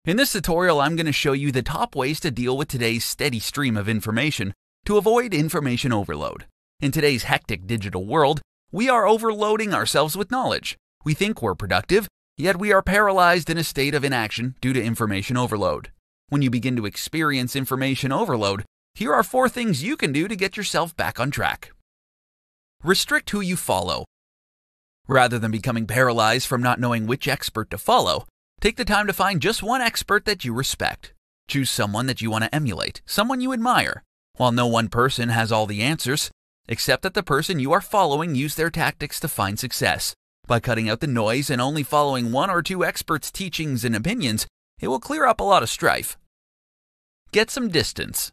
In this tutorial, I'm going to show you the top ways to deal with today's steady stream of information to avoid information overload. In today's hectic digital world, we are overloading ourselves with knowledge. We think we're productive, yet we are paralyzed in a state of inaction due to information overload. When you begin to experience information overload, here are 4 things you can do to get yourself back on track. Restrict who you follow. Rather than becoming paralyzed from not knowing which expert to follow, take the time to find just one expert that you respect. Choose someone that you want to emulate, someone you admire. While no one person has all the answers, accept that the person you are following used their tactics to find success. By cutting out the noise and only following 1 or 2 experts' teachings and opinions, it will clear up a lot of strife. Get some distance.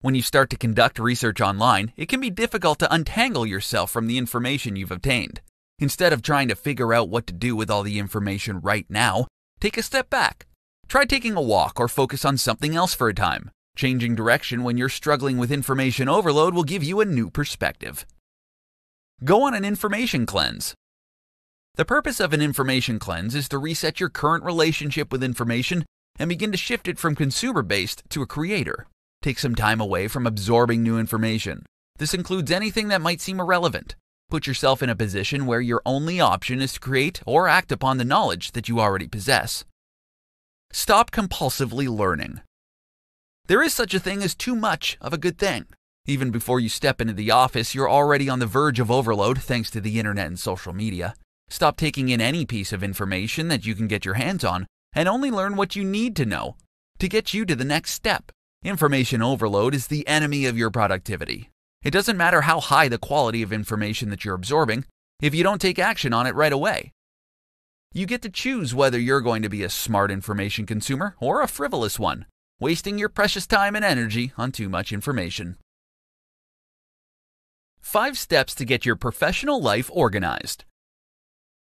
When you start to conduct research online, it can be difficult to untangle yourself from the information you've obtained. Instead of trying to figure out what to do with all the information right now, take a step back. Try taking a walk or focus on something else for a time. Changing direction when you're struggling with information overload will give you a new perspective. Go on an information cleanse. The purpose of an information cleanse is to reset your current relationship with information and begin to shift it from consumer-based to a creator. Take some time away from absorbing new information. This includes anything that might seem irrelevant. Put yourself in a position where your only option is to create or act upon the knowledge that you already possess. Stop compulsively learning. There is such a thing as too much of a good thing. Even before you step into the office, you're already on the verge of overload thanks to the internet and social media. Stop taking in any piece of information that you can get your hands on and only learn what you need to know to get you to the next step. Information overload is the enemy of your productivity. It doesn't matter how high the quality of information that you're absorbing if you don't take action on it right away. You get to choose whether you're going to be a smart information consumer or a frivolous one, wasting your precious time and energy on too much information. 5 steps to get your professional life organized.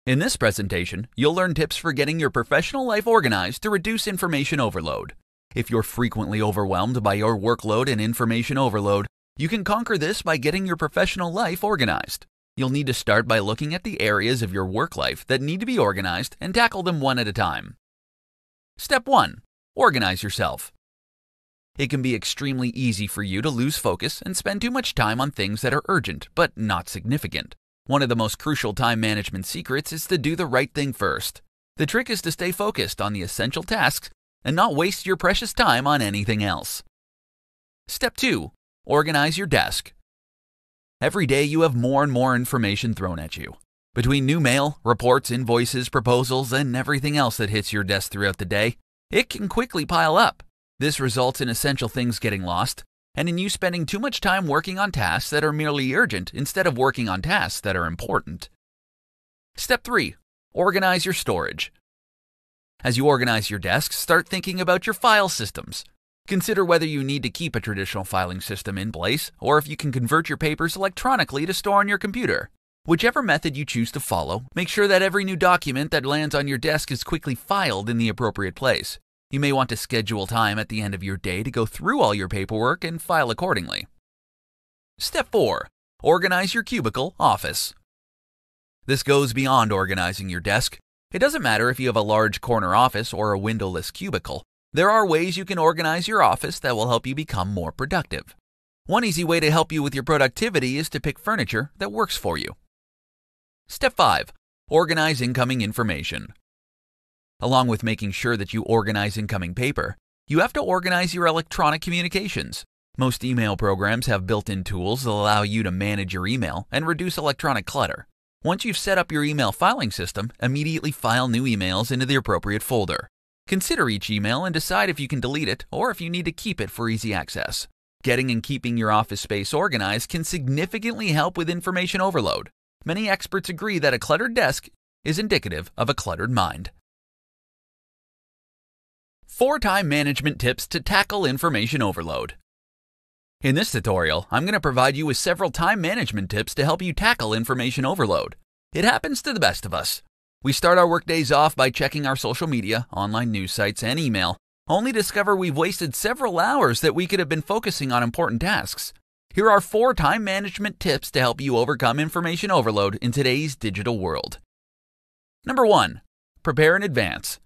In this presentation, you'll learn tips for getting your professional life organized to reduce information overload. If you're frequently overwhelmed by your workload and information overload, you can conquer this by getting your professional life organized. You'll need to start by looking at the areas of your work life that need to be organized and tackle them one at a time. Step 1. Organize yourself. It can be extremely easy for you to lose focus and spend too much time on things that are urgent but not significant. One of the most crucial time management secrets is to do the right thing first. The trick is to stay focused on the essential tasks and not waste your precious time on anything else. Step 2. Organize your desk. Every day you have more and more information thrown at you. Between new mail, reports, invoices, proposals, and everything else that hits your desk throughout the day, it can quickly pile up. This results in essential things getting lost, and in you spending too much time working on tasks that are merely urgent instead of working on tasks that are important. Step 3. Organize your storage. As you organize your desk, start thinking about your file systems. Consider whether you need to keep a traditional filing system in place or if you can convert your papers electronically to store on your computer. Whichever method you choose to follow, make sure that every new document that lands on your desk is quickly filed in the appropriate place. You may want to schedule time at the end of your day to go through all your paperwork and file accordingly. Step 4. Organize your cubicle office. This goes beyond organizing your desk. It doesn't matter if you have a large corner office or a windowless cubicle. There are ways you can organize your office that will help you become more productive. One easy way to help you with your productivity is to pick furniture that works for you. Step 5. Organize incoming information. Along with making sure that you organize incoming paper, you have to organize your electronic communications. Most email programs have built-in tools that allow you to manage your email and reduce electronic clutter. Once you've set up your email filing system, immediately file new emails into the appropriate folder. Consider each email and decide if you can delete it or if you need to keep it for easy access. Getting and keeping your office space organized can significantly help with information overload. Many experts agree that a cluttered desk is indicative of a cluttered mind. 4 time management tips to tackle information overload. In this tutorial, I'm going to provide you with several time management tips to help you tackle information overload. It happens to the best of us. We start our workdays off by checking our social media, online news sites, and email, only to discover we've wasted several hours that we could have been focusing on important tasks. Here are 4 time management tips to help you overcome information overload in today's digital world. Number 1. Prepare in advance.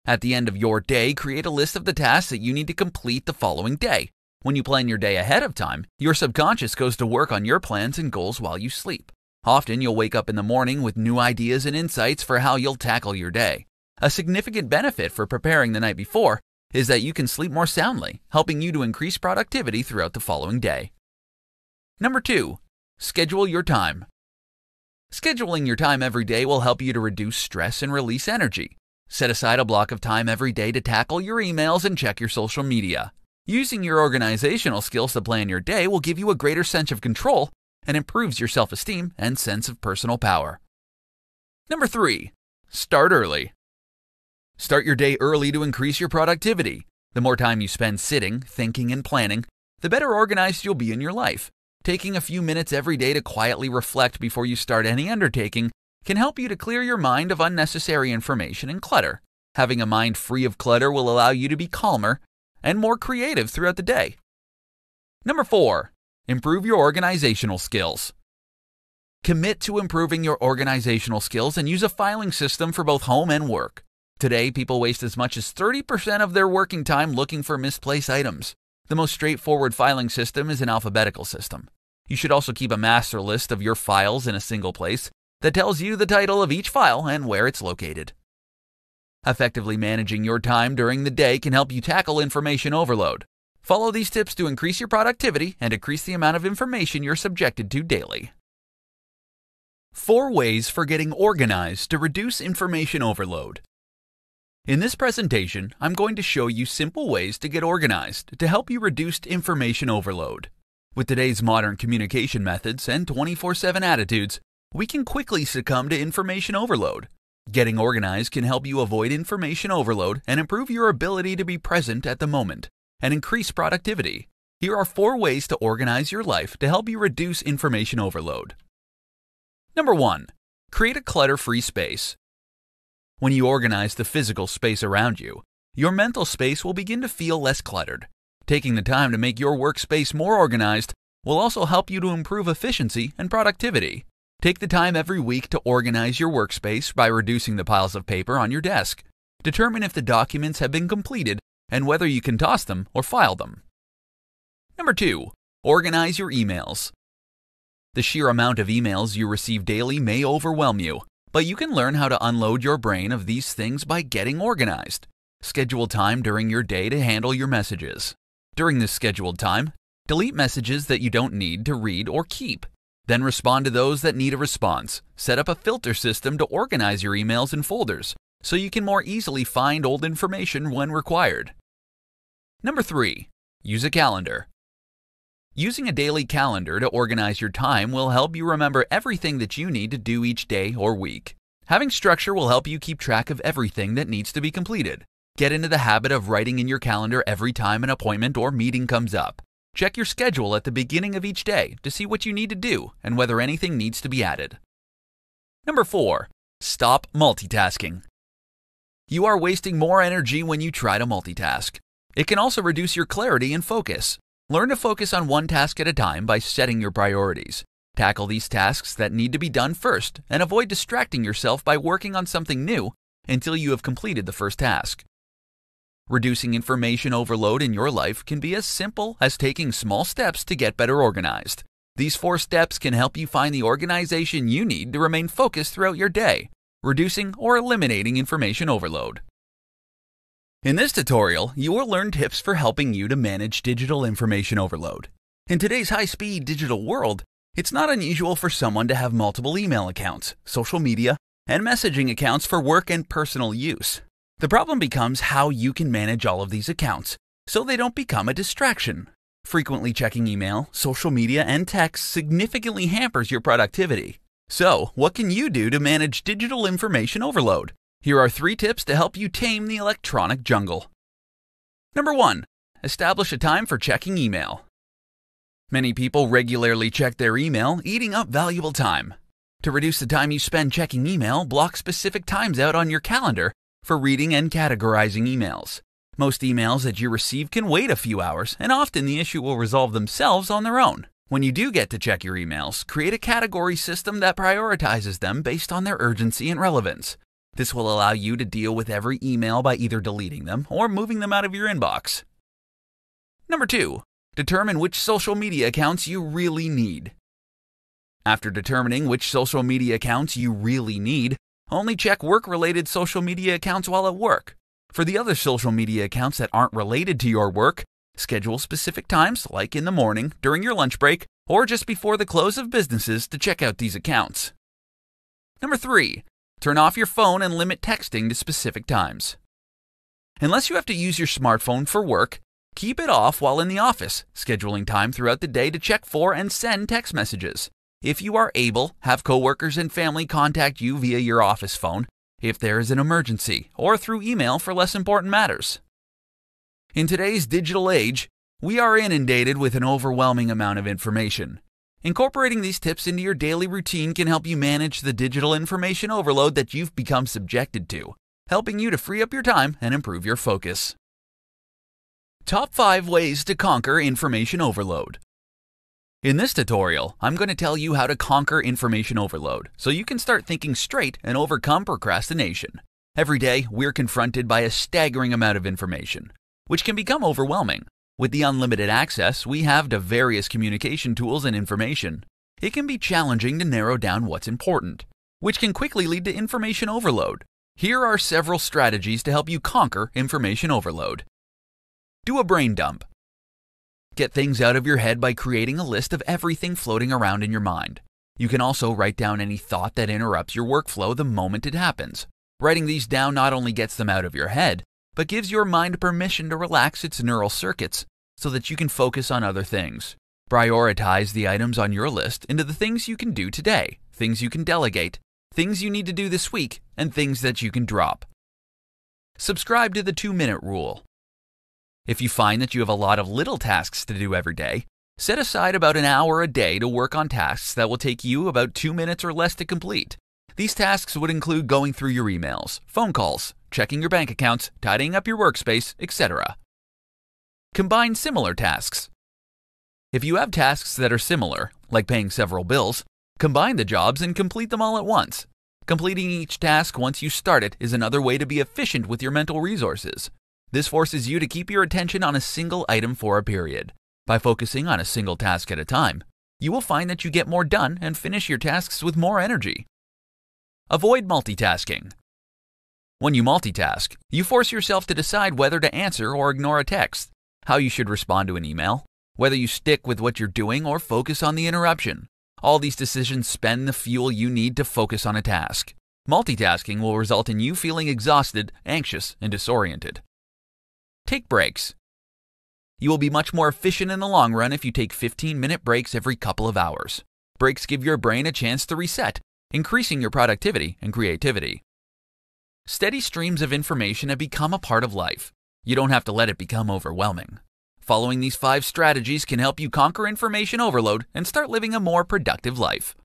At the end of your day, create a list of the tasks that you need to complete the following day. When you plan your day ahead of time, your subconscious goes to work on your plans and goals while you sleep. Often, you'll wake up in the morning with new ideas and insights for how you'll tackle your day. A significant benefit for preparing the night before is that you can sleep more soundly, helping you to increase productivity throughout the following day. Number 2. Schedule your time. Scheduling your time every day will help you to reduce stress and release energy. Set aside a block of time every day to tackle your emails and check your social media. Using your organizational skills to plan your day will give you a greater sense of control and improves your self-esteem and sense of personal power. Number 3. Start early. Start your day early to increase your productivity. The more time you spend sitting, thinking, and planning, the better organized you'll be in your life. Taking a few minutes every day to quietly reflect before you start any undertaking can help you to clear your mind of unnecessary information and clutter. Having a mind free of clutter will allow you to be calmer and more creative throughout the day. Number 4. Improve your organizational skills. Commit to improving your organizational skills and use a filing system for both home and work. Today, people waste as much as 30% of their working time looking for misplaced items. The most straightforward filing system is an alphabetical system. You should also keep a master list of your files in a single place that tells you the title of each file and where it's located. Effectively managing your time during the day can help you tackle information overload. Follow these tips to increase your productivity and decrease the amount of information you're subjected to daily. 4 ways for getting organized to reduce information overload. In this presentation, I'm going to show you simple ways to get organized to help you reduce information overload. With today's modern communication methods and 24/7 attitudes, we can quickly succumb to information overload. Getting organized can help you avoid information overload and improve your ability to be present at the moment and increase productivity. Here are 4 ways to organize your life to help you reduce information overload. Number 1. Create a clutter-free space. When you organize the physical space around you, your mental space will begin to feel less cluttered. Taking the time to make your workspace more organized will also help you to improve efficiency and productivity. Take the time every week to organize your workspace by reducing the piles of paper on your desk. Determine if the documents have been completed and whether you can toss them or file them. Number 2. Organize your emails. The sheer amount of emails you receive daily may overwhelm you, but you can learn how to unload your brain of these things by getting organized. Schedule time during your day to handle your messages. During this scheduled time, delete messages that you don't need to read or keep. Then respond to those that need a response. Set up a filter system to organize your emails in folders so you can more easily find old information when required. Number 3. Use a calendar. Using a daily calendar to organize your time will help you remember everything that you need to do each day or week. Having structure will help you keep track of everything that needs to be completed. Get into the habit of writing in your calendar every time an appointment or meeting comes up. Check your schedule at the beginning of each day to see what you need to do and whether anything needs to be added. Number 4. Stop multitasking. You are wasting more energy when you try to multitask. It can also reduce your clarity and focus. Learn to focus on one task at a time by setting your priorities. Tackle these tasks that need to be done first and avoid distracting yourself by working on something new until you have completed the first task. Reducing information overload in your life can be as simple as taking small steps to get better organized. These 4 steps can help you find the organization you need to remain focused throughout your day, reducing or eliminating information overload. In this tutorial, you will learn tips for helping you to manage digital information overload. In today's high-speed digital world, it's not unusual for someone to have multiple email accounts, social media, and messaging accounts for work and personal use. The problem becomes how you can manage all of these accounts so they don't become a distraction. Frequently checking email, social media, and text significantly hampers your productivity. So, what can you do to manage digital information overload? Here are 3 tips to help you tame the electronic jungle. Number 1. Establish a time for checking email. Many people regularly check their email, eating up valuable time. To reduce the time you spend checking email, block specific times out on your calendar for reading and categorizing emails. Most emails that you receive can wait a few hours, and often the issue will resolve themselves on their own. When you do get to check your emails, create a category system that prioritizes them based on their urgency and relevance. This will allow you to deal with every email by either deleting them or moving them out of your inbox. Number 2. Determine which social media accounts you really need. After determining which social media accounts you really need, only check work-related social media accounts while at work. For the other social media accounts that aren't related to your work, schedule specific times, like in the morning, during your lunch break, or just before the close of businesses to check out these accounts. Number 3. Turn off your phone and limit texting to specific times. Unless you have to use your smartphone for work, keep it off while in the office, scheduling time throughout the day to check for and send text messages. If you are able, have coworkers and family contact you via your office phone if there is an emergency, or through email for less important matters. In today's digital age, we are inundated with an overwhelming amount of information. Incorporating these tips into your daily routine can help you manage the digital information overload that you've become subjected to, helping you to free up your time and improve your focus. Top 5 ways to conquer information overload. In this tutorial, I'm going to tell you how to conquer information overload so you can start thinking straight and overcome procrastination. Every day, we're confronted by a staggering amount of information, which can become overwhelming. With the unlimited access we have to various communication tools and information, it can be challenging to narrow down what's important, which can quickly lead to information overload. Here are several strategies to help you conquer information overload. Do a brain dump. Get things out of your head by creating a list of everything floating around in your mind. You can also write down any thought that interrupts your workflow the moment it happens. Writing these down not only gets them out of your head, but gives your mind permission to relax its neural circuits so that you can focus on other things. Prioritize the items on your list into the things you can do today, things you can delegate, things you need to do this week, and things that you can drop. Subscribe to the 2-minute rule. If you find that you have a lot of little tasks to do every day, set aside about an hour a day to work on tasks that will take you about 2 minutes or less to complete. These tasks would include going through your emails, phone calls, checking your bank accounts, tidying up your workspace, etc. Combine similar tasks. If you have tasks that are similar, like paying several bills, combine the jobs and complete them all at once. Completing each task once you start it is another way to be efficient with your mental resources. This forces you to keep your attention on a single item for a period. By focusing on a single task at a time, you will find that you get more done and finish your tasks with more energy. Avoid multitasking. When you multitask, you force yourself to decide whether to answer or ignore a text, how you should respond to an email, whether you stick with what you're doing or focus on the interruption. All these decisions spend the fuel you need to focus on a task. Multitasking will result in you feeling exhausted, anxious, and disoriented. Take breaks. You will be much more efficient in the long run if you take 15-minute breaks every couple of hours. Breaks give your brain a chance to reset, increasing your productivity and creativity. Steady streams of information have become a part of life. You don't have to let it become overwhelming. Following these 5 strategies can help you conquer information overload and start living a more productive life.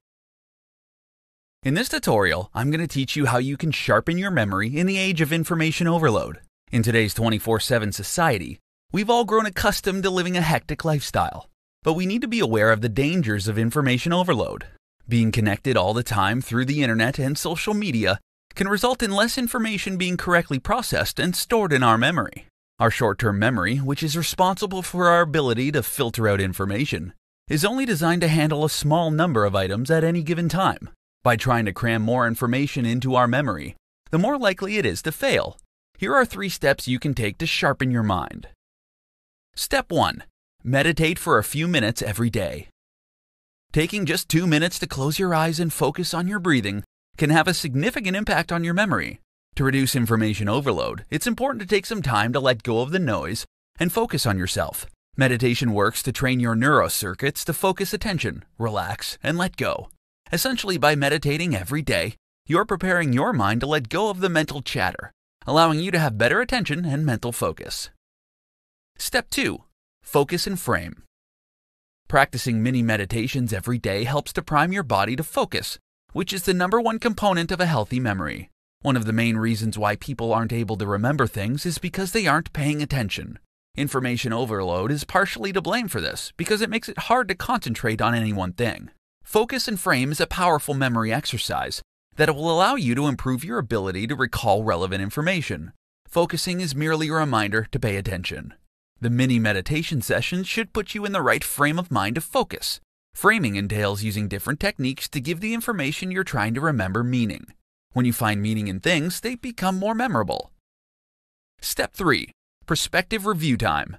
In this tutorial, I'm going to teach you how you can sharpen your memory in the age of information overload. In today's 24/7 society, we've all grown accustomed to living a hectic lifestyle, but we need to be aware of the dangers of information overload. Being connected all the time through the internet and social media can result in less information being correctly processed and stored in our memory. Our short-term memory, which is responsible for our ability to filter out information, is only designed to handle a small number of items at any given time. By trying to cram more information into our memory, the more likely it is to fail. Here are 3 steps you can take to sharpen your mind. Step 1. Meditate for a few minutes every day. Taking just 2 minutes to close your eyes and focus on your breathing can have a significant impact on your memory. To reduce information overload, it's important to take some time to let go of the noise and focus on yourself. Meditation works to train your neurocircuits to focus attention, relax, and let go. Essentially, by meditating every day, you're preparing your mind to let go of the mental chatter, allowing you to have better attention and mental focus. Step 2. Focus and frame. Practicing mini meditations every day helps to prime your body to focus, which is the #1 component of a healthy memory. One of the main reasons why people aren't able to remember things is because they aren't paying attention. Information overload is partially to blame for this because it makes it hard to concentrate on any one thing. Focus and frame is a powerful memory exercise that it will allow you to improve your ability to recall relevant information. Focusing is merely a reminder to pay attention. The mini meditation sessions should put you in the right frame of mind to focus. Framing entails using different techniques to give the information you're trying to remember meaning. When you find meaning in things, they become more memorable. Step 3. Perspective review time.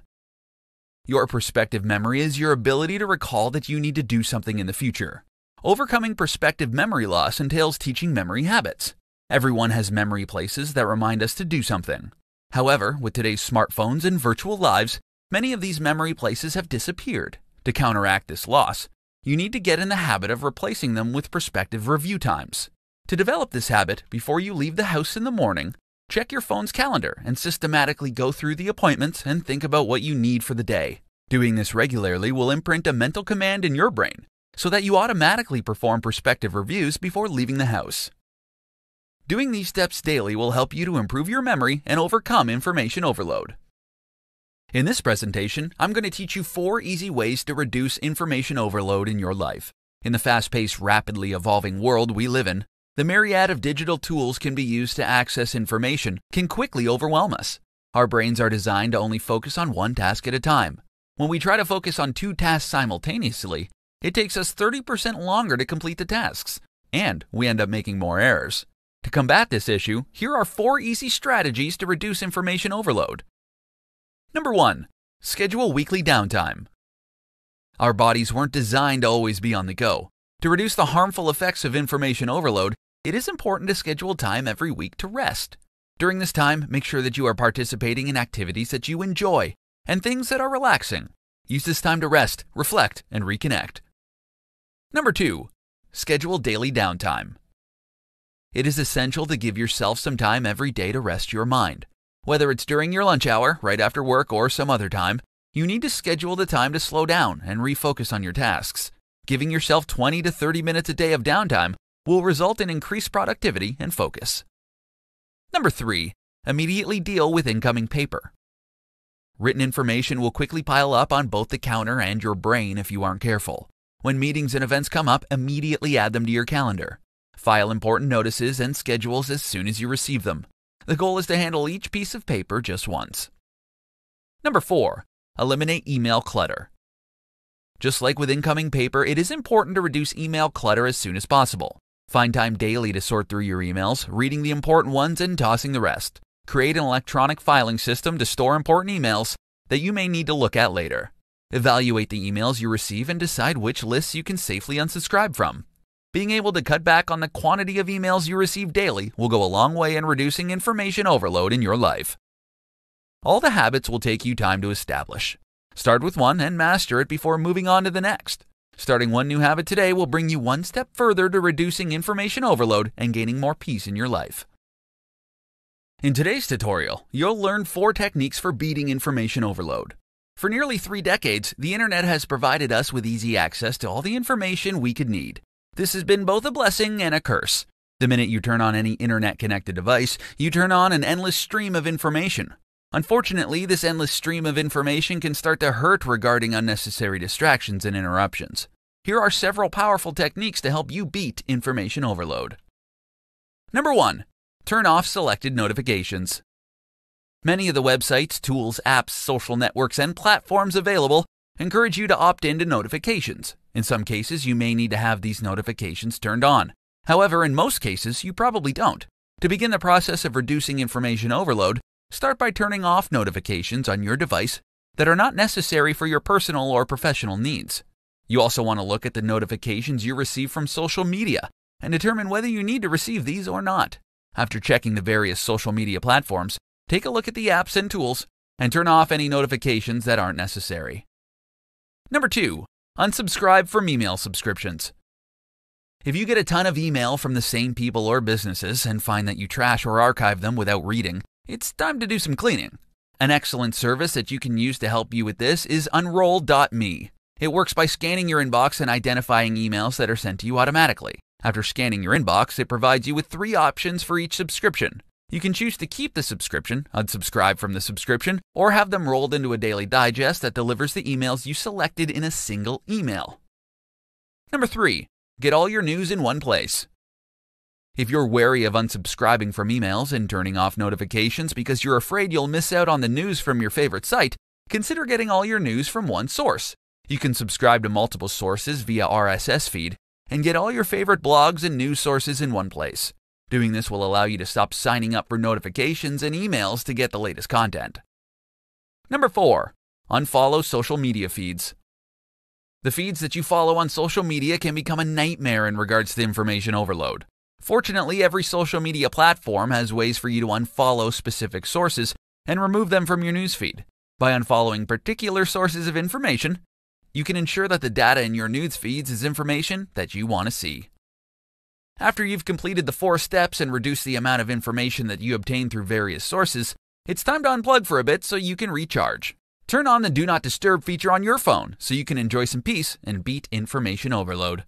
Your perspective memory is your ability to recall that you need to do something in the future. Overcoming perspective memory loss entails teaching memory habits. Everyone has memory places that remind us to do something. However, with today's smartphones and virtual lives, many of these memory places have disappeared. To counteract this loss, you need to get in the habit of replacing them with perspective review times. To develop this habit, before you leave the house in the morning, check your phone's calendar and systematically go through the appointments and think about what you need for the day. Doing this regularly will imprint a mental command in your brain so that you automatically perform perspective reviews before leaving the house. Doing these steps daily will help you to improve your memory and overcome information overload. In this presentation, I'm going to teach you 4 easy ways to reduce information overload in your life. In the fast-paced, rapidly evolving world we live in, the myriad of digital tools can be used to access information can quickly overwhelm us. Our brains are designed to only focus on one task at a time. When we try to focus on 2 tasks simultaneously, it takes us 30% longer to complete the tasks, and we end up making more errors. To combat this issue, here are 4 easy strategies to reduce information overload. Number 1. Schedule weekly downtime. Our bodies weren't designed to always be on the go. To reduce the harmful effects of information overload, it is important to schedule time every week to rest. During this time, make sure that you are participating in activities that you enjoy and things that are relaxing. Use this time to rest, reflect, and reconnect. Number 2. Schedule daily downtime. It is essential to give yourself some time every day to rest your mind. Whether it's during your lunch hour, right after work, or some other time, you need to schedule the time to slow down and refocus on your tasks. Giving yourself 20 to 30 minutes a day of downtime will result in increased productivity and focus. Number 3. Immediately deal with incoming paper. Written information will quickly pile up on both the counter and your brain if you aren't careful. When meetings and events come up, immediately add them to your calendar. File important notices and schedules as soon as you receive them. The goal is to handle each piece of paper just once. Number 4. Eliminate email clutter. Just like with incoming paper, it is important to reduce email clutter as soon as possible. Find time daily to sort through your emails, reading the important ones and tossing the rest. Create an electronic filing system to store important emails that you may need to look at later. Evaluate the emails you receive and decide which lists you can safely unsubscribe from. Being able to cut back on the quantity of emails you receive daily will go a long way in reducing information overload in your life. All the habits will take you time to establish. Start with one and master it before moving on to the next. Starting one new habit today will bring you one step further to reducing information overload and gaining more peace in your life. In today's tutorial, you'll learn 4 techniques for beating information overload. For nearly 3 decades, the internet has provided us with easy access to all the information we could need. This has been both a blessing and a curse. The minute you turn on any internet-connected device, you turn on an endless stream of information. Unfortunately, this endless stream of information can start to hurt regarding unnecessary distractions and interruptions. Here are several powerful techniques to help you beat information overload. Number 1. Turn off selected notifications. Many of the websites, tools, apps, social networks, and platforms available encourage you to opt into notifications. In some cases, you may need to have these notifications turned on. However, in most cases, you probably don't. To begin the process of reducing information overload, start by turning off notifications on your device that are not necessary for your personal or professional needs. You also want to look at the notifications you receive from social media and determine whether you need to receive these or not. After checking the various social media platforms, take a look at the apps and tools and turn off any notifications that aren't necessary. Number 2. Unsubscribe from email subscriptions. If you get a ton of email from the same people or businesses and find that you trash or archive them without reading, it's time to do some cleaning. An excellent service that you can use to help you with this is Unroll.me. It works by scanning your inbox and identifying emails that are sent to you automatically. After scanning your inbox, it provides you with 3 options for each subscription. You can choose to keep the subscription, unsubscribe from the subscription, or have them rolled into a daily digest that delivers the emails you selected in a single email. Number 3. Get all your news in one place. If you're wary of unsubscribing from emails and turning off notifications because you're afraid you'll miss out on the news from your favorite site, consider getting all your news from one source. You can subscribe to multiple sources via RSS feed and get all your favorite blogs and news sources in one place. Doing this will allow you to stop signing up for notifications and emails to get the latest content. Number 4. Unfollow social media feeds. The feeds that you follow on social media can become a nightmare in regards to information overload. Fortunately, every social media platform has ways for you to unfollow specific sources and remove them from your newsfeed. By unfollowing particular sources of information, you can ensure that the data in your news feeds is information that you want to see. After you've completed the 4 steps and reduced the amount of information that you obtain through various sources, it's time to unplug for a bit so you can recharge. Turn on the Do Not Disturb feature on your phone so you can enjoy some peace and beat information overload.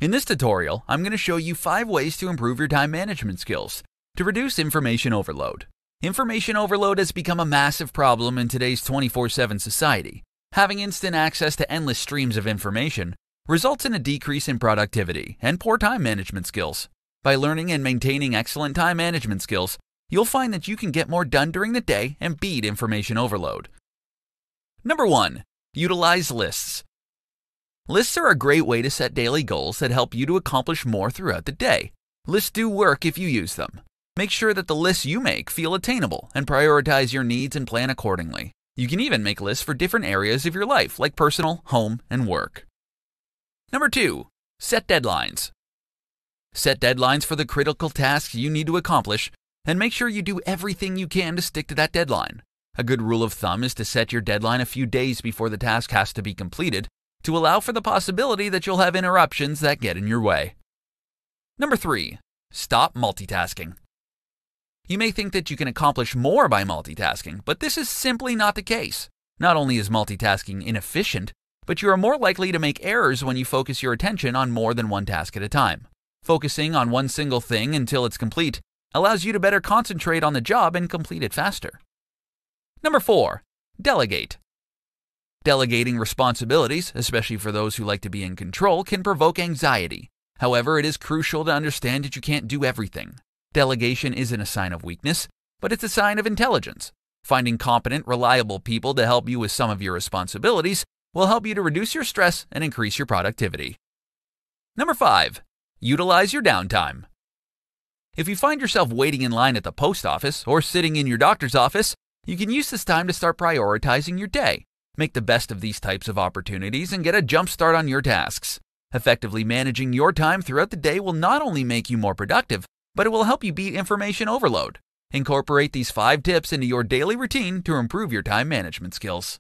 In this tutorial, I'm going to show you 5 ways to improve your time management skills to reduce information overload. Information overload has become a massive problem in today's 24/7 society. Having instant access to endless streams of information results in a decrease in productivity and poor time management skills. By learning and maintaining excellent time management skills, you'll find that you can get more done during the day and beat information overload. Number 1. Utilize lists. Lists are a great way to set daily goals that help you to accomplish more throughout the day. Lists do work if you use them. Make sure that the lists you make feel attainable and prioritize your needs and plan accordingly. You can even make lists for different areas of your life, like personal, home, and work. Number 2. Set deadlines. Set deadlines for the critical tasks you need to accomplish, and make sure you do everything you can to stick to that deadline. A good rule of thumb is to set your deadline a few days before the task has to be completed, to allow for the possibility that you'll have interruptions that get in your way. Number 3. Stop multitasking. You may think that you can accomplish more by multitasking, but this is simply not the case. Not only is multitasking inefficient, but you are more likely to make errors when you focus your attention on more than one task at a time. Focusing on one single thing until it's complete allows you to better concentrate on the job and complete it faster. Number 4. Delegate. Delegating responsibilities, especially for those who like to be in control, can provoke anxiety. However, it is crucial to understand that you can't do everything. Delegation isn't a sign of weakness, but it's a sign of intelligence. Finding competent, reliable people to help you with some of your responsibilities will help you to reduce your stress and increase your productivity. Number 5. Utilize your downtime. If you find yourself waiting in line at the post office or sitting in your doctor's office, you can use this time to start prioritizing your day. Make the best of these types of opportunities and get a jump start on your tasks. Effectively managing your time throughout the day will not only make you more productive, but it will help you beat information overload. Incorporate these 5 tips into your daily routine to improve your time management skills.